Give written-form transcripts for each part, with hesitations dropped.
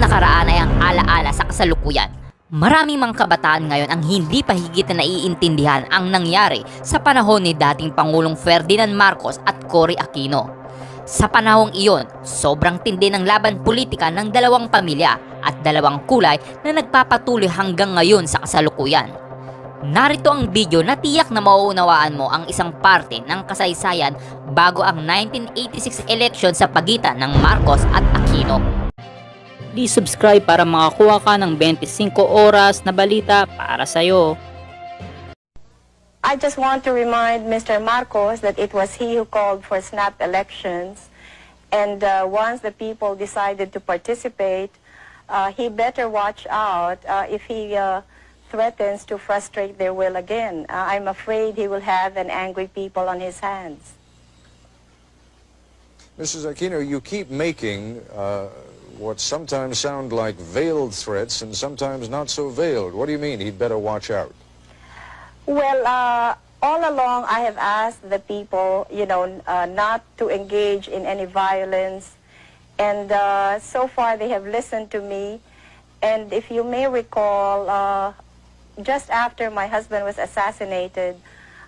nakaraan ay ang alaala sa kasalukuyan. Maraming mga kabataan ngayon ang hindi pa higit na naiintindihan ang nangyari sa panahon ni dating Pangulong Ferdinand Marcos at Cory Aquino. Sa panahong iyon, sobrang tindi ng laban politika ng dalawang pamilya at dalawang kulay na nagpapatuloy hanggang ngayon sa kasalukuyan. Narito ang video na tiyak na mauunawaan mo ang isang parte ng kasaysayan bago ang 1986 election sa pagitan ng Marcos at Aquino. Please subscribe para makakuha ka ng 25 oras na balita para sa'yo. I just want to remind Mr. Marcos that it was he who called for snap elections, and once the people decided to participate, he better watch out if he threatens to frustrate their will again. I'm afraid he will have an angry people on his hands. Mrs. Aquino, you keep making what sometimes sound like veiled threats and sometimes not so veiled. What do you mean he'd better watch out? Well, all along I have asked the people, not to engage in any violence, and so far they have listened to me. And if you may recall, just after my husband was assassinated,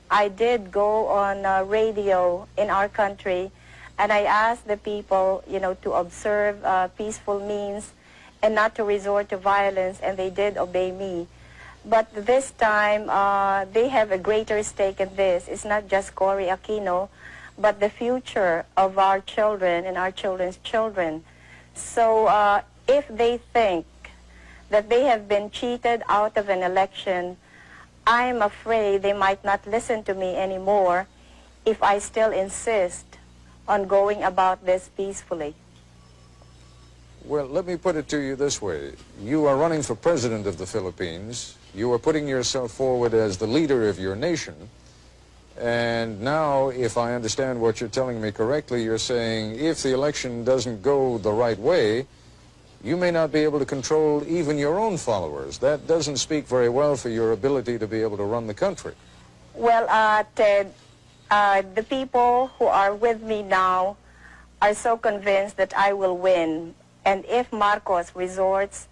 I did go on radio in our country, and I asked the people, to observe peaceful means and not to resort to violence, and they did obey me. But this time, they have a greater stake in this. It's not just Cory Aquino, but the future of our children and our children's children. So if they think that they have been cheated out of an election, I'm afraid they might not listen to me anymore if I still insist on going about this peacefully. Well, let me put it to you this way. You are running for president of the Philippines. You are putting yourself forward as the leader of your nation. And now, if I understand what you're telling me correctly, you're saying if the election doesn't go the right way, you may not be able to control even your own followers. That doesn't speak very well for your ability to be able to run the country. Well, Ted, the people who are with me now are so convinced that I will win. And if Marcos resorts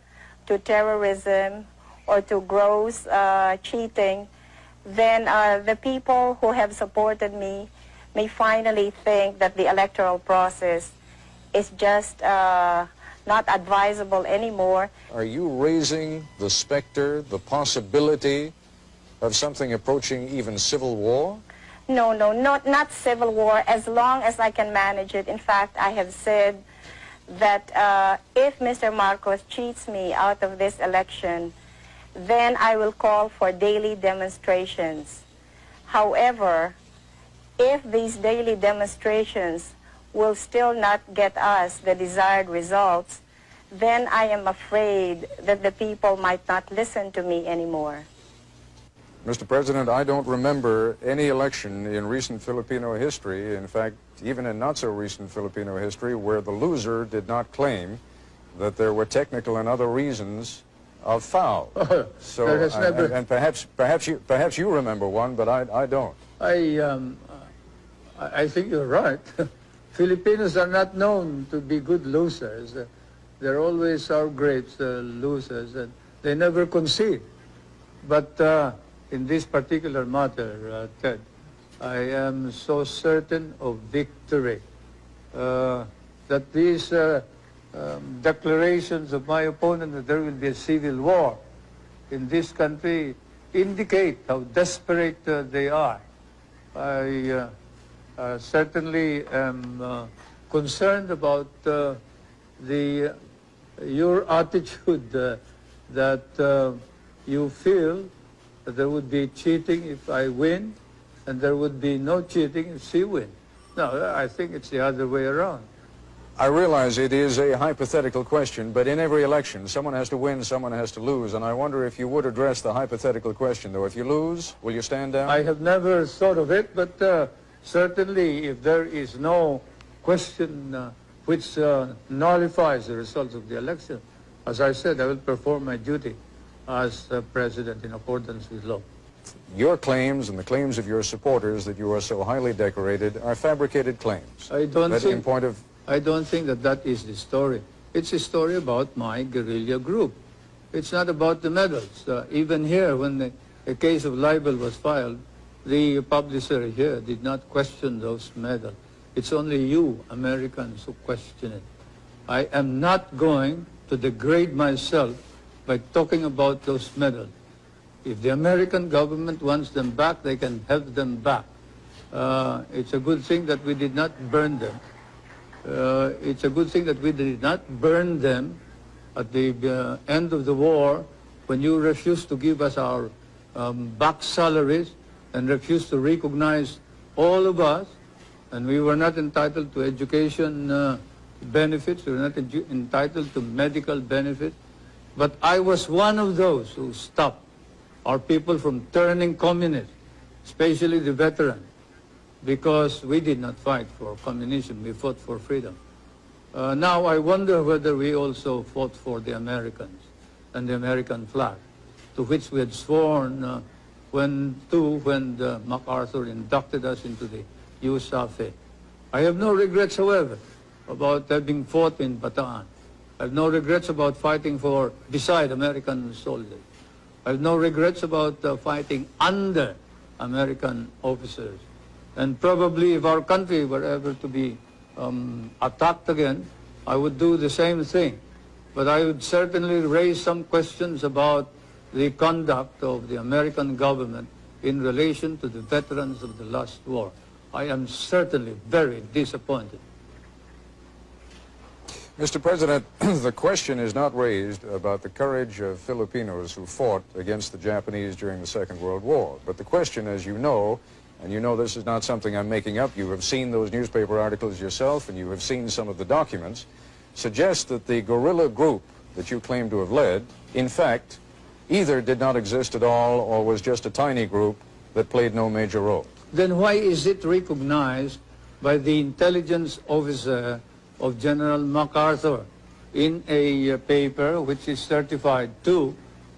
to terrorism or to gross cheating, then the people who have supported me may finally think that the electoral process is just not advisable anymore. Are you raising the specter, the possibility of something approaching even civil war? No, not civil war, as long as I can manage it. In fact, I have said that if Mr. Marcos cheats me out of this election, then I will call for daily demonstrations. However, if these daily demonstrations will still not get us the desired results, then I am afraid that the people might not listen to me anymore. Mr. President, I don't remember any election in recent Filipino history, in fact, even in not-so-recent Filipino history, where the loser did not claim that there were technical and other reasons of foul. So, and perhaps you remember one, but I don't. I think you're right. Filipinos are not known to be good losers. They're always our great losers, and they never concede. But in this particular matter, Ted, I am so certain of victory that these declarations of my opponent that there will be a civil war in this country indicate how desperate they are. I certainly am concerned about your attitude that you feel that there would be cheating if I win, and there would be no cheating if she wins. No, I think it's the other way around. I realize it is a hypothetical question, but in every election, someone has to win, someone has to lose, and I wonder if you would address the hypothetical question, though. If you lose, will you stand down? I have never thought of it, but certainly if there is no question which nullifies the results of the election, as I said, I will perform my duty as president in accordance with law. Your claims and the claims of your supporters that you are so highly decorated are fabricated claims. I don't think that that is the story. It's a story about my guerrilla group. It's not about the medals. Even here, when a case of libel was filed, the publisher here did not question those medals. It's only you, Americans, who question it. I am not going to degrade myself by talking about those medals. If the American government wants them back, they can have them back. It's a good thing that we did not burn them. It's a good thing that we did not burn them at the end of the war, when you refused to give us our back salaries and refused to recognize all of us, and we were not entitled to education benefits, we were not entitled to medical benefits. But I was one of those who stopped our people from turning communist, especially the veterans, because we did not fight for communism, we fought for freedom. Now I wonder whether we also fought for the Americans and the American flag, to which we had sworn when MacArthur inducted us into the USAFE. I have no regrets, however, about having fought in Bataan. I have no regrets about fighting beside American soldiers. I have no regrets about fighting under American officers. And probably if our country were ever to be attacked again, I would do the same thing. But I would certainly raise some questions about the conduct of the American government in relation to the veterans of the last war. I am certainly very disappointed. Mr. President, the question is not raised about the courage of Filipinos who fought against the Japanese during the Second World War. But the question, as you know, and you know this is not something I'm making up, you have seen those newspaper articles yourself and you have seen some of the documents, suggests that the guerrilla group that you claim to have led, in fact, either did not exist at all or was just a tiny group that played no major role. Then why is it recognized by the intelligence officer of General MacArthur in a paper which is certified too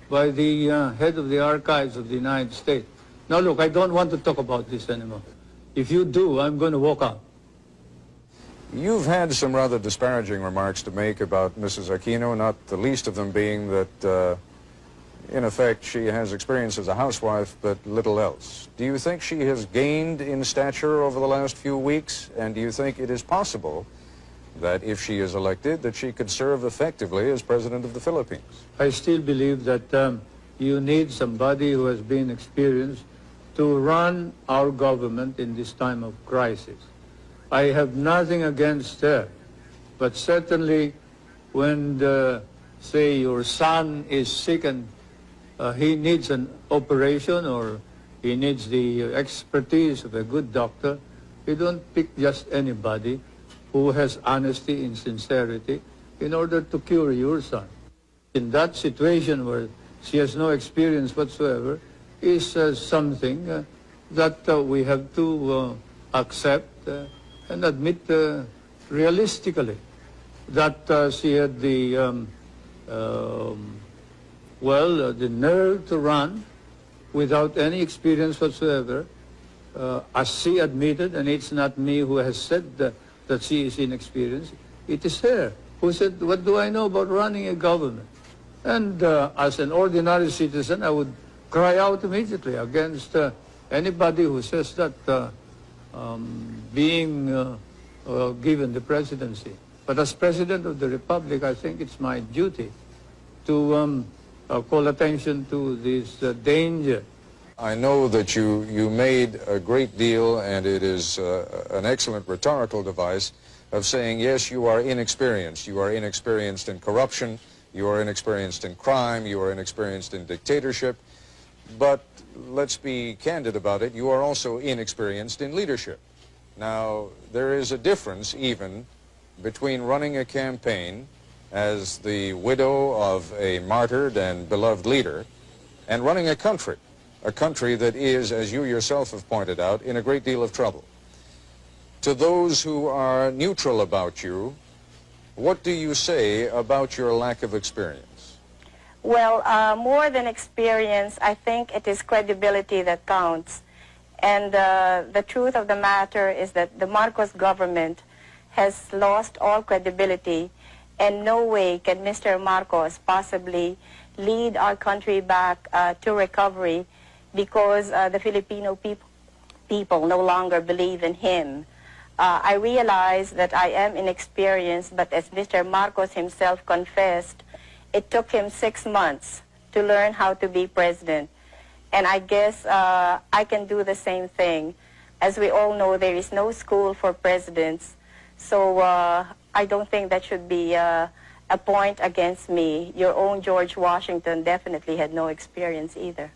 by the head of the archives of the United States? Now look, I don't want to talk about this anymore. If you do, I'm going to walk out. You've had some rather disparaging remarks to make about Mrs. Aquino, not the least of them being that, in effect, she has experience as a housewife, but little else. Do you think she has gained in stature over the last few weeks? And do you think it is possible that if she is elected, that she could serve effectively as President of the Philippines? I still believe that you need somebody who has been experienced to run our government in this time of crisis. I have nothing against her, but certainly when, say, your son is sick and he needs an operation or he needs the expertise of a good doctor, you don't pick just anybody who has honesty and sincerity in order to cure your son. In that situation where she has no experience whatsoever is something that we have to accept and admit realistically that she had the the nerve to run without any experience whatsoever, as she admitted, and it's not me who has said that she is inexperienced, it is her who said, what do I know about running a government? And as an ordinary citizen, I would cry out immediately against anybody who says that being given the presidency. But as President of the Republic, I think it's my duty to call attention to this danger. I know that you made a great deal, and it is an excellent rhetorical device of saying, yes, you are inexperienced. You are inexperienced in corruption. You are inexperienced in crime. You are inexperienced in dictatorship. But let's be candid about it. You are also inexperienced in leadership. Now, there is a difference even between running a campaign as the widow of a martyred and beloved leader and running a country that is, as you yourself have pointed out, in a great deal of trouble. To those who are neutral about you, what do you say about your lack of experience? Well, more than experience, I think it is credibility that counts. And the truth of the matter is that the Marcos government has lost all credibility. and no way can Mr. Marcos possibly lead our country back to recovery because the Filipino people no longer believe in him. I realize that I am inexperienced, but as Mr. Marcos himself confessed, it took him 6 months to learn how to be president. And I guess I can do the same thing. As we all know, there is no school for presidents, so I don't think that should be a point against me. Your own George Washington definitely had no experience either.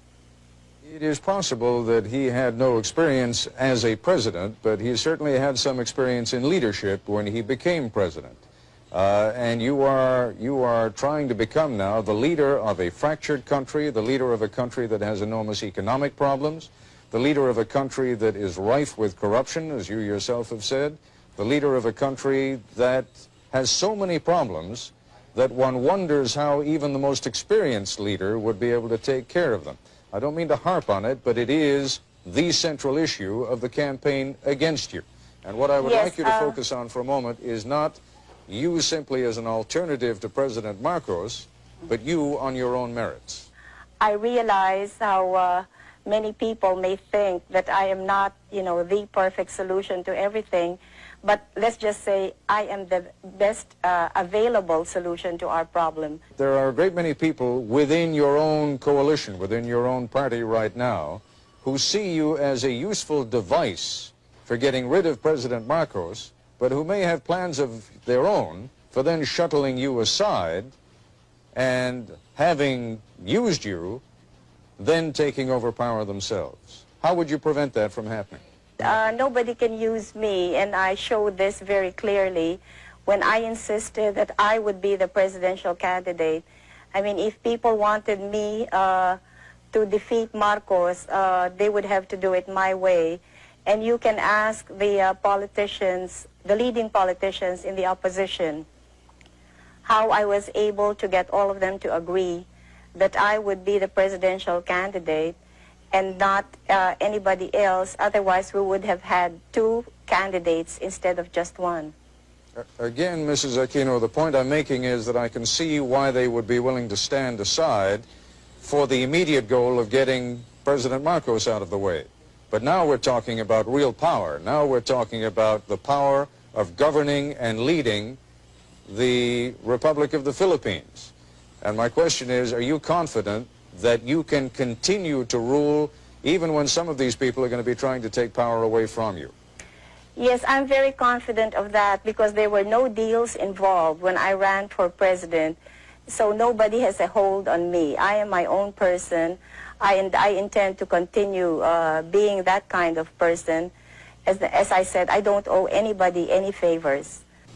It is possible that he had no experience as a president, but he certainly had some experience in leadership when he became president. And you are trying to become now the leader of a fractured country, the leader of a country that has enormous economic problems, the leader of a country that is rife with corruption, as you yourself have said, the leader of a country that has so many problems that one wonders how even the most experienced leader would be able to take care of them. I don't mean to harp on it, but it is the central issue of the campaign against you. And what I would like you to focus on for a moment is not you simply as an alternative to President Marcos, but you on your own merits. I realize how many people may think that I am not, the perfect solution to everything, but let's just say I am the best available solution to our problem. There are a great many people within your own coalition, within your own party right now, who see you as a useful device for getting rid of President Marcos, but who may have plans of their own for then shuttling you aside and having used you, then taking over power themselves. How would you prevent that from happening? Nobody can use me, and I showed this very clearly when I insisted that I would be the presidential candidate. I mean, if people wanted me to defeat Marcos, they would have to do it my way. And you can ask the politicians, the leading politicians in the opposition, how I was able to get all of them to agree that I would be the presidential candidate and not anybody else. Otherwise, we would have had 2 candidates instead of just 1. Again, Mrs. Aquino, the point I'm making is that I can see why they would be willing to stand aside for the immediate goal of getting President Marcos out of the way. But now we're talking about real power. Now we're talking about the power of governing and leading the Republic of the Philippines. And my question is, are you confident that you can continue to rule even when some of these people are going to be trying to take power away from you? Yes, I'm very confident of that because there were no deals involved when I ran for president. So nobody has a hold on me. I am my own person. I intend to continue being that kind of person. As I said, I don't owe anybody any favors.